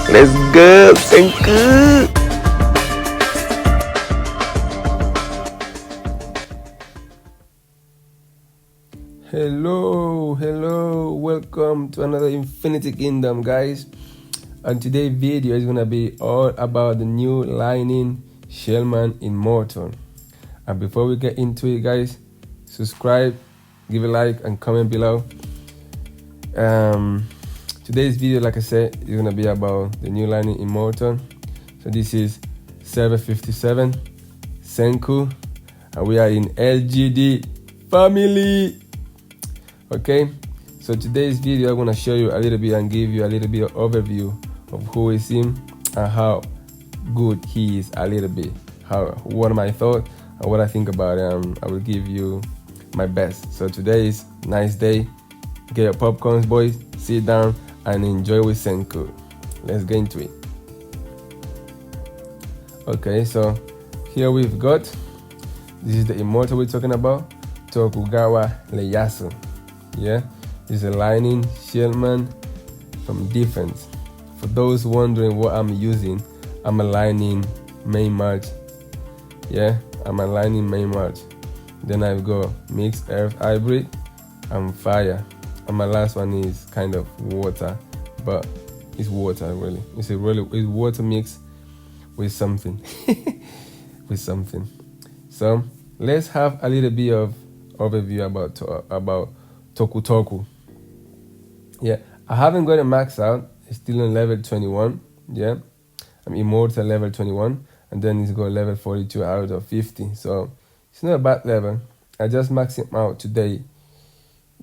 Let's go. Thank you. Hello, welcome to another Infinity Kingdom, guys. And today's video is gonna be all about the new Lightning Shellman Immortal. And before we get into it, guys, subscribe, give a like, and comment below. Today's video, like I said, is gonna be about the new Lightning Immortal. So this is server 57, Senku, and we are in LGD family. Okay, so today's video I'm gonna show you a little bit and give you a little bit of overview of who is him and how good he is. A little bit, what are my thoughts and what I think about him. I will give you my best. So today is nice day. Get your popcorns, boys. Sit down and enjoy with Senku. Let's get into it. Okay, so here we've got, this is the immortal we're talking about, Tokugawa Leyasu. Yeah, this is a Lightning Shellman from defense. For those wondering what I'm using, I'm a Lightning main march. Yeah, I'm a Lightning main march. Then I've got mixed earth hybrid and fire. And my last one is kind of water, but it's water really. It's water mixed with something. with something. So let's have a little bit of overview about Toku. Yeah, I haven't got it maxed out. It's still on level 21. Yeah, I'm immortal level 21, and then it's got level 42 out of 50. So it's not a bad level. I just maxed him out today,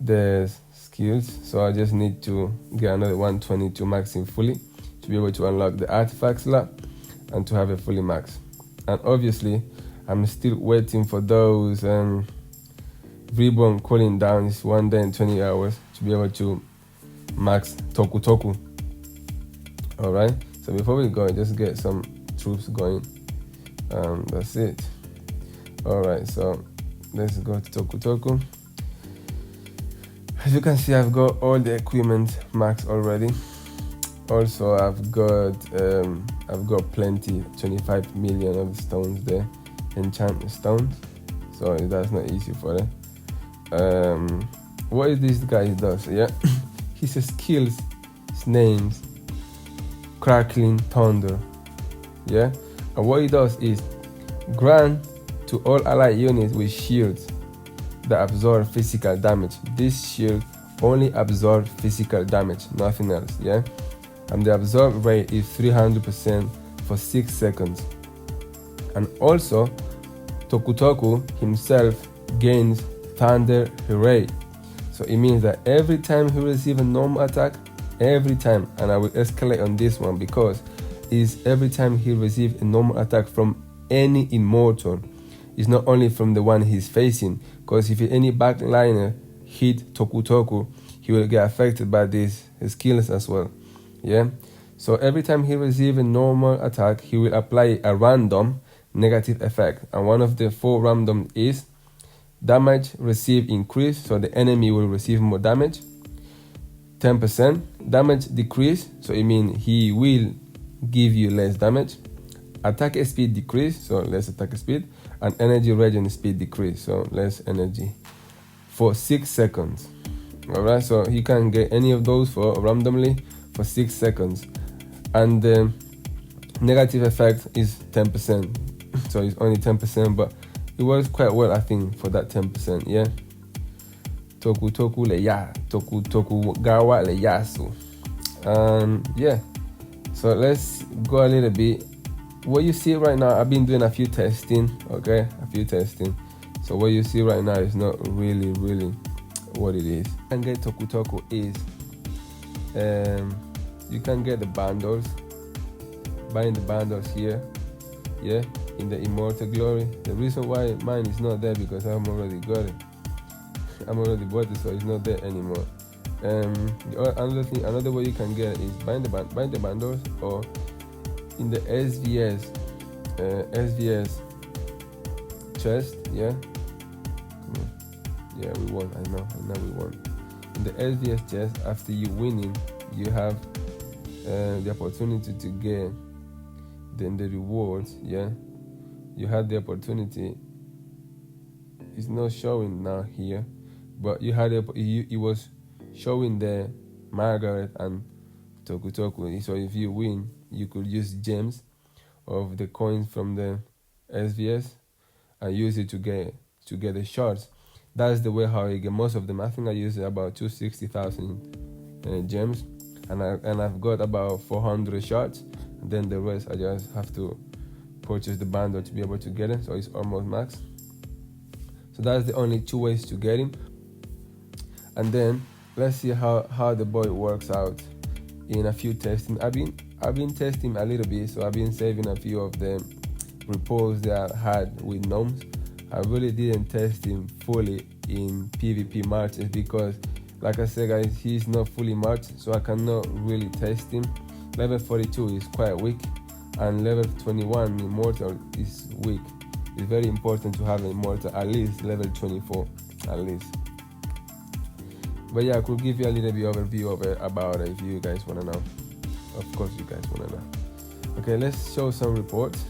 the skills. So I just need to get another 120 to max him fully to be able to unlock the artifact slot and to have it fully maxed. And obviously, I'm still waiting for those reborn cooling down. It's 1 day and 20 hours to be able to max Toku. Alright, so before we go, just get some troops going. That's it. Alright, so let's go to Toku. As you can see, I've got all the equipment maxed already. Also, I've got plenty, 25 million of stones there, enchantment stones. So that's not easy for them. What is this guy does? Yeah, his skills, his name's Crackling Thunder. Yeah, and what he does is grant to all allied units with shields that absorb physical damage. This shield only absorbs physical damage, nothing else. Yeah, and the absorb rate is 300% for 6 seconds. And also, Toku himself gains Thunder Hooray. So it means that every time he receives a normal attack, every time, and I will escalate on this one because is every time he receives a normal attack from any immortal. It's not only from the one he's facing, because if any backliner hit Toku, he will get affected by his skills as well. Yeah. So every time he receives a normal attack, he will apply a random negative effect, and one of the 4 random is damage received increase, so the enemy will receive more damage. 10% damage decrease, so it means he will give you less damage. Attack speed decrease, so less attack speed, and energy regen speed decrease, so less energy for 6 seconds. Alright, so he can get any of those for randomly for 6 seconds, and the negative effect is 10%. So it's only 10%, but it works quite well, I think, for that 10%. Yeah. Tokugawa Leyasu. Yeah. So let's go a little bit. What you see right now, I've been doing a few testing. Okay, a few testing. So what you see right now is not really what it is. You can get Toku is you can get the bundles. Buying the bundles here. Yeah. In the Immortal Glory. The reason why mine is not there because I'm already got it. I'm already bought it, so it's not there anymore. Another way you can get it is buying the bundles, or in the SVS chest. Yeah, yeah, we won. I know we won. In the SVS chest, after you winning, you have the opportunity to get then the rewards, yeah, you had the opportunity. It's not showing now here, but you had it was showing the Margaret and Toku. So if you win, you could use gems of the coins from the SVS and use it to get the shards. That's the way how I get most of them. I think I use about 260,000 gems, and I've got about 400 shards. And then the rest I just have to purchase the bundle to be able to get it. So it's almost max. So that's the only two ways to get him. And then let's see how the boy works out in a few testing. I've been testing a little bit, so I've been saving a few of the reports that I had with gnomes. I really didn't test him fully in PvP matches because, like I said, guys, he's not fully matched, so I cannot really test him. Level 42 is quite weak, and level 21 immortal is weak. It's very important to have an immortal at least level 24 at least. But yeah, I could give you a little bit overview of it about it if you guys want to know. Of course you guys want to know. Okay, let's show some reports.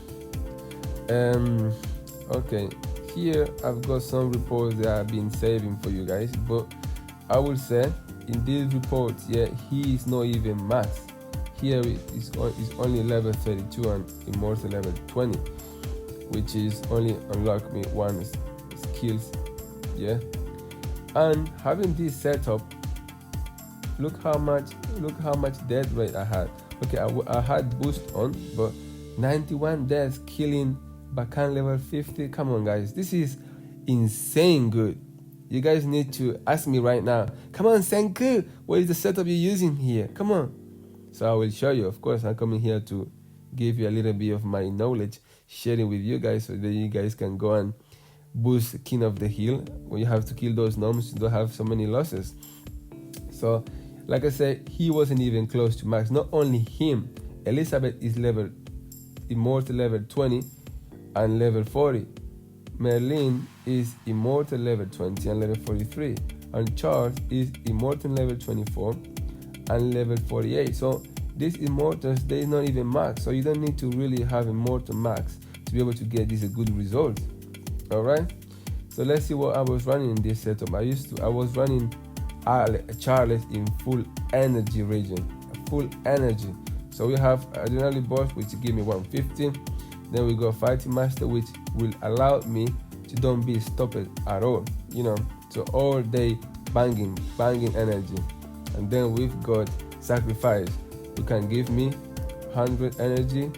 Okay, here I've got some reports that I've been saving for you guys, but I will say in these reports, yeah, he is not even max. Here it's only level 32 and immortal level 20, which is only unlock me one skills, yeah. And having this setup, look how much death rate I had. Okay, I had boost on, but 91 deaths killing Bakan level 50. Come on, guys, this is insane good. You guys need to ask me right now. Come on, Senku, what is the setup you're using here? Come on. So I will show you. Of course, I'm coming here to give you a little bit of my knowledge, sharing with you guys, so that you guys can go and boost King of the Hill. When you have to kill those gnomes, you don't have so many losses. So, like I said, he wasn't even close to max. Not only him, Elizabeth is immortal level 20 and level 40. Merlin is immortal level 20 and level 43. And Charles is immortal level 24 and level 48. So these immortals, they're not even max. So you don't need to really have immortal max to be able to get these good results. Alright, so let's see what I was running in this setup. I was running Charles in full energy region, full energy. So we have adrenaline burst, which give me 150. Then we got fighting master, which will allow me to don't be stopped at all, you know, so all day banging energy. And then we've got sacrifice, who can give me 100 energy.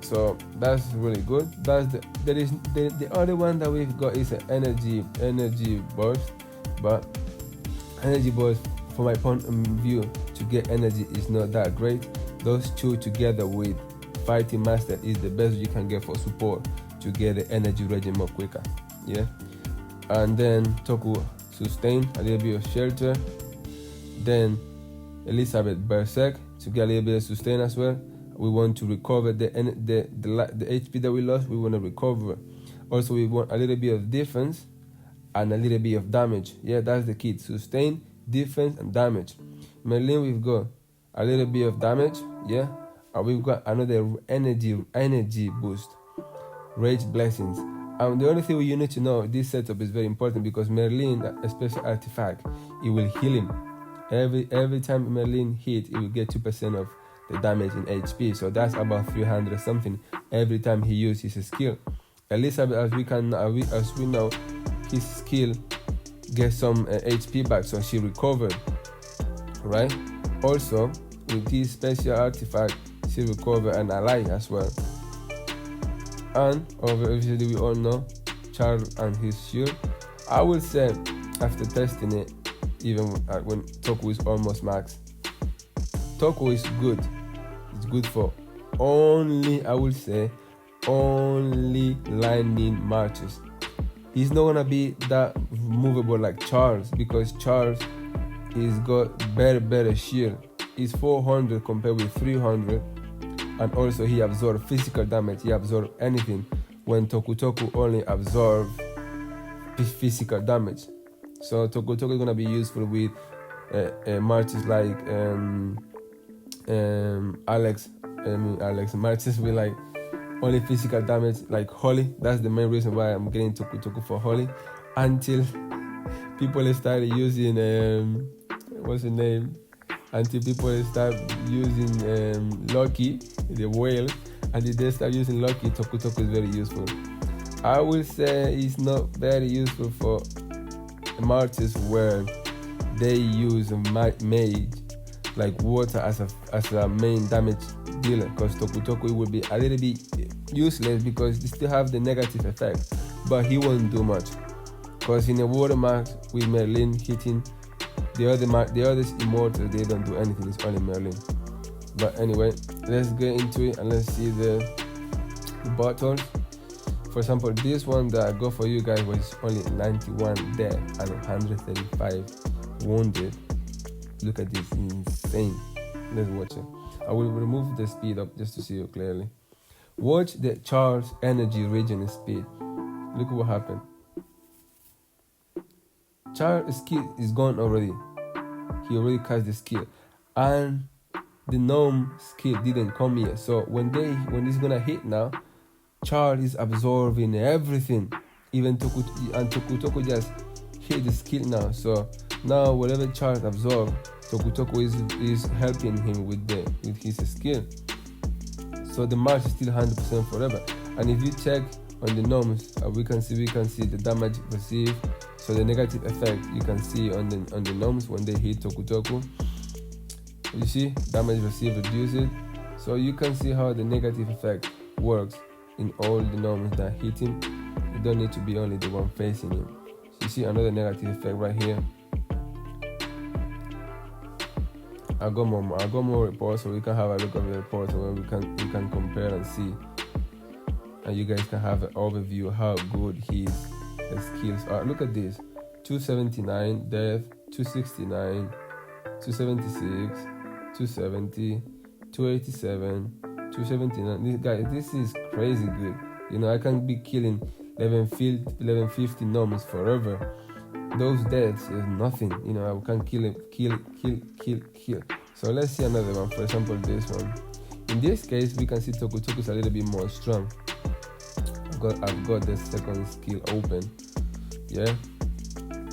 So that's really good. The other one that we've got is an energy burst, but energy burst, from my point of view, to get energy is not that great. Those two together with fighting master is the best you can get for support to get the energy regen more quicker, yeah. And then Toku sustain, a little bit of shelter. Then Elizabeth berserk to get a little bit of sustain as well. We want to recover the HP that we lost. We want to recover. Also, we want a little bit of defense and a little bit of damage. Yeah, that's the key: sustain, defense, and damage. Merlin, we've got a little bit of damage. Yeah, and we've got another energy boost, rage blessings. The only thing you need to know, this setup is very important because Merlin, a special artifact, it will heal him. Every time Merlin hit, it will get 2% of the damage in HP. So that's about 300 something every time he uses his skill. Elizabeth, as we know, his skill gets some HP back, so she recovered, right? Also, with this special artifact, she recovered an ally as well. And obviously we all know Charles and his shield. I will say, after testing it, even when Toku is almost max, Toku is good. It's good for only, I will say, only lightning marches. He's not gonna be that movable like Charles, because Charles is got better shield. He's 400 compared with 300, and also he absorbs physical damage. He absorbs anything, when Toku only absorbs physical damage. So Toku is gonna be useful with marches like Alex Marches with like only physical damage, like Holly. That's the main reason why I'm getting Toku for Holly. Until people started using what's the name? Until people start using Loki, the whale, and if they start using Loki, Toku is very useful. I will say it's not very useful for marches where they use a mage like water as a main damage dealer, because Toku will be a little bit useless because they still have the negative effect, but he won't do much. Because in a water match with Merlin hitting the other immortals, they don't do anything. It's only Merlin. But anyway, let's get into it and let's see the battles. For example, this one that I got for you guys was only 91 dead and 135 wounded. Look at this, insane. Let's watch it. I will remove the speed up just to see it clearly. Watch the charge energy region speed. Look at what happened. Charge skill is gone already. He already cast the skill, and the gnome skill didn't come yet. So when it's gonna hit now, Charge is absorbing everything. Even Toku just hit the skill now. So now whatever Charge absorbs, Toku is helping him with his skill. So the march is still 100% forever. And if you check on the gnomes, we can see the damage received. So the negative effect you can see on the gnomes when they hit Toku. You see, damage received reduces. So you can see how the negative effect works in all the gnomes that hit him. You don't need to be only the one facing him. So you see another negative effect right here. I got more reports, so we can have a look at the reports where we can compare and see, and you guys can have an overview of how good his skills are. Look at this: 279 death, 269, 276, 270, 287, 279. This is crazy good. You know, I can be killing 1150 gnomes forever. Those deaths is nothing. You know, I can kill. So let's see another one. For example, this one. In this case, we can see Toku is a little bit more strong. I've got the second skill open. Yeah.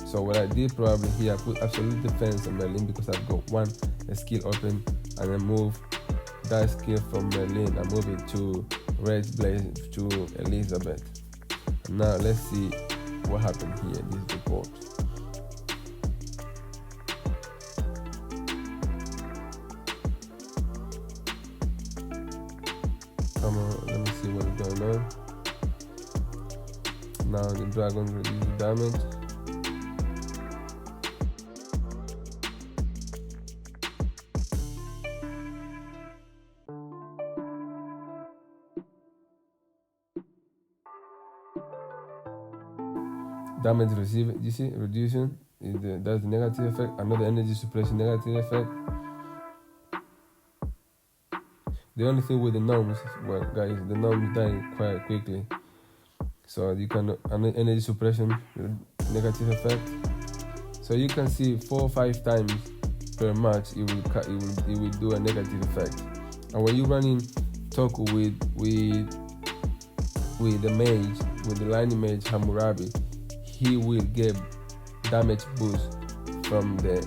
So what I did probably here, I put absolute defense on Merlin because I've got one skill open, and then move that skill from Merlin and move it to Red Blaze to Elizabeth. And now let's see what happened here. This report. Come on, let me see what's going on. Now the dragon reduces damage. Damage received, you see, reducing, that's the negative effect. Another energy suppression negative effect. The only thing with the gnomes, well guys, the gnomes die quite quickly. So you can, energy suppression, negative effect. So you can see 4 or 5 times per match, it will do a negative effect. And when you're running Toku with the mage, with the lightning mage Hammurabi, he will get damage boost from the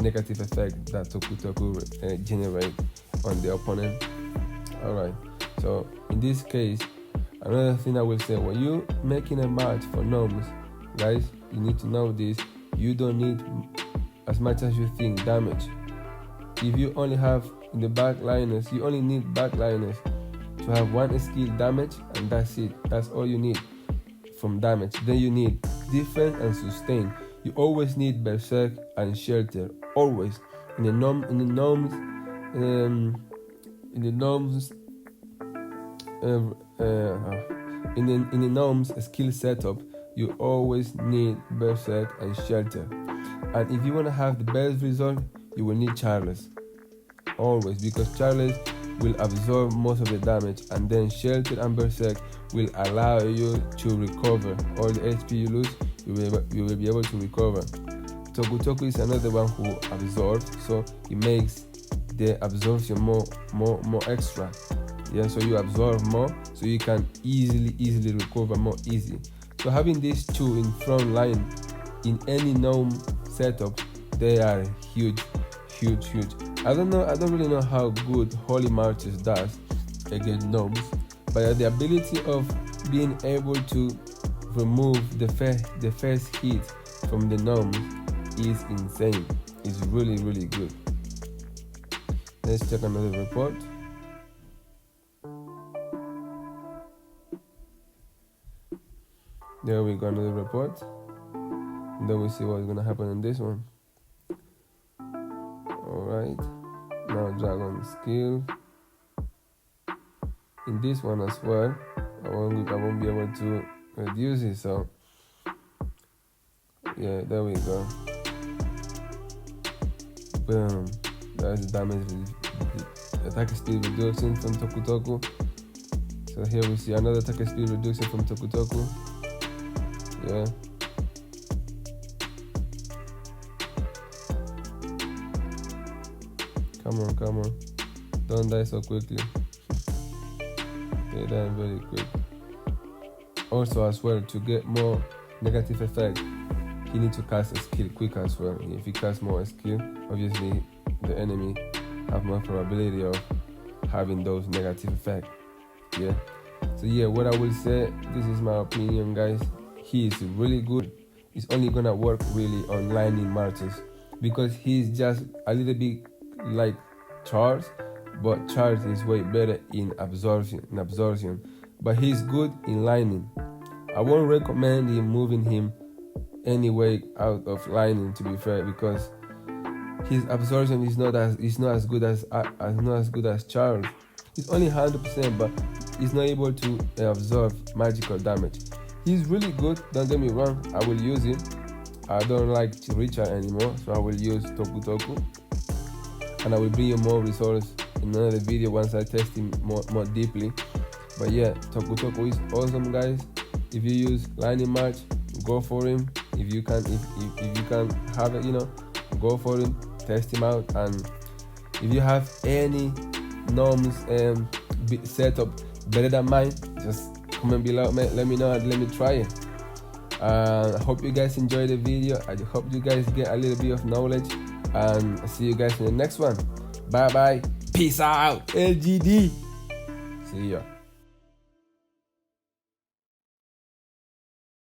negative effect that Toku generate on the opponent. Alright, so in this case, another thing I will say, when you're making a match for gnomes, guys, you need to know this: you don't need as much as you think damage. If you only have in the backliners, you only need backliners to have one skill damage, and that's it. That's all you need from damage. Then you need defense and sustain. You always need berserk and shelter. Always in the gnomes skill setup, you always need berserk and shelter. And if you want to have the best result, you will need Charles. Always, because Charles will absorb most of the damage, and then shelter and berserk will allow you to recover all the HP you lose. You will be able to recover. Toku is another one who absorbs, so it makes the absorption more extra. Yeah, so you absorb more, so you can easily recover more easy. So having these two in front line in any gnome setup, they are huge. I don't really know how good Holy Marches does against gnomes, but the ability of being able to remove the first hit from the gnomes is insane. It's really good. Let's check another report. There we go, another report. And then we see what's gonna happen in this one. Alright, now dragon skill. In this one as well, I won't be able to reduce it, so yeah, there we go. Boom. That's the damage, attack speed reduction from Toku. So here we see another attack speed reduction from Toku. Yeah. Come on. Don't die so quickly. They die very quick. Also as well, to get more negative effect, you need to cast a skill quick as well. If you cast more skill, obviously the enemy have more probability of having those negative effects. Yeah. So yeah, what I will say, this is my opinion, guys. He is really good. It's only gonna work really on lightning marches because he's just a little bit like Charles, but Charles is way better in absorption. But he's good in lightning. I won't recommend him moving him anyway out of lightning, to be fair, because his absorption is not as good as Charles. He's only 100%, but he's not able to absorb magical damage. He's really good, don't get me wrong, I will use him. I don't like Richard anymore, so I will use Toku. And I will bring you more results in another video once I test him more deeply. But yeah, Toku is awesome, guys. If you use Lightning March, go for him. If you can have it, go for him, test him out. And if you have any gnomes setup better than mine, just comment below, let me know and let me try it. I hope you guys enjoyed the video. I hope you guys get a little bit of knowledge, and I'll see you guys in the next one. Bye bye, peace out, LGD. See ya.